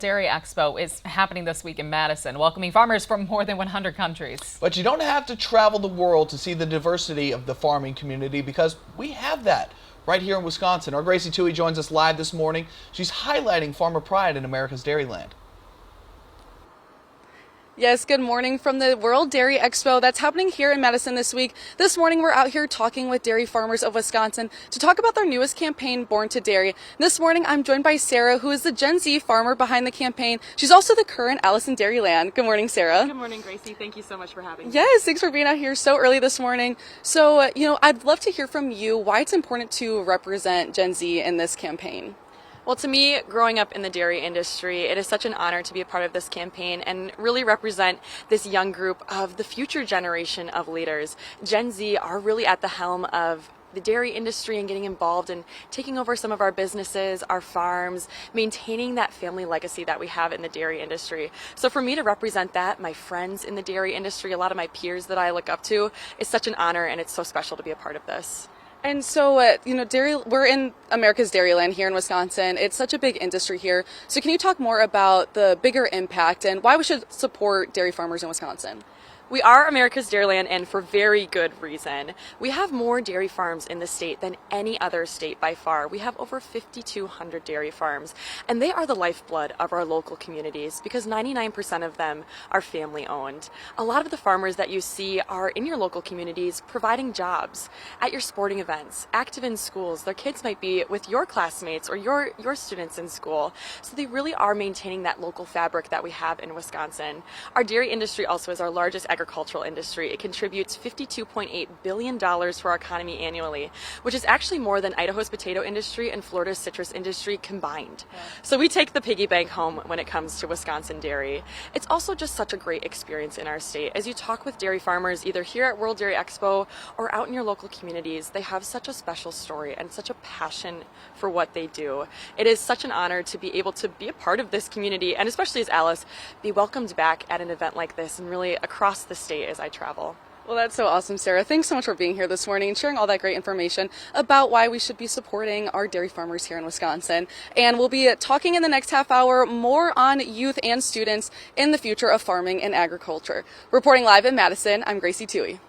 Dairy Expo is happening this week in Madison, welcoming farmers from more than 100 countries. But you don't have to travel the world to see the diversity of the farming community, because we have that right here in Wisconsin. Our Gracie Toohey joins us live this morning. She's highlighting farmer pride in America's Dairyland. Yes, good morning from the World Dairy Expo that's happening here in Madison this week. This morning we're out here talking with dairy farmers of Wisconsin to talk about their newest campaign, Born to Dairy. This morning I'm joined by Sarah, who is the Gen Z farmer behind the campaign. She's also the current Alice in Dairyland. Good morning, Sarah. Good morning, Gracie. Thank you so much for having me. Yes, thanks for being out here so early this morning. So, I'd love to hear from you why it's important to represent Gen Z in this campaign. Well, to me, growing up in the dairy industry, it is such an honor to be a part of this campaign and really represent this young group of the future generation of leaders. Gen Z are really at the helm of the dairy industry and getting involved and taking over some of our businesses, our farms, maintaining that family legacy that we have in the dairy industry. So for me to represent that, my friends in the dairy industry, a lot of my peers that I look up to, is such an honor, and it's so special to be a part of this. And so, we're in America's Dairyland here in Wisconsin. It's such a big industry here. So can you talk more about the bigger impact and why we should support dairy farmers in Wisconsin? We are America's Dairyland, and for very good reason. We have more dairy farms in the state than any other state by far. We have over 5,200 dairy farms, and they are the lifeblood of our local communities because 99% of them are family owned. A lot of the farmers that you see are in your local communities providing jobs at your sporting events, active in schools. Their kids might be with your classmates or your students in school. So they really are maintaining that local fabric that we have in Wisconsin. Our dairy industry also is our largest agricultural industry. It contributes $52.8 billion to our economy annually, which is actually more than Idaho's potato industry and Florida's citrus industry combined. Yeah. So we take the piggy bank home when it comes to Wisconsin dairy. It's also just such a great experience in our state. As you talk with dairy farmers, either here at World Dairy Expo or out in your local communities, they have such a special story and such a passion for what they do. It is such an honor to be able to be a part of this community, and especially as Alice, be welcomed back at an event like this and really across the state as I travel. Well, that's so awesome, Sarah. Thanks so much for being here this morning and sharing all that great information about why we should be supporting our dairy farmers here in Wisconsin. And we'll be talking in the next half hour more on youth and students in the future of farming and agriculture. Reporting live in Madison, I'm Gracie Toohey.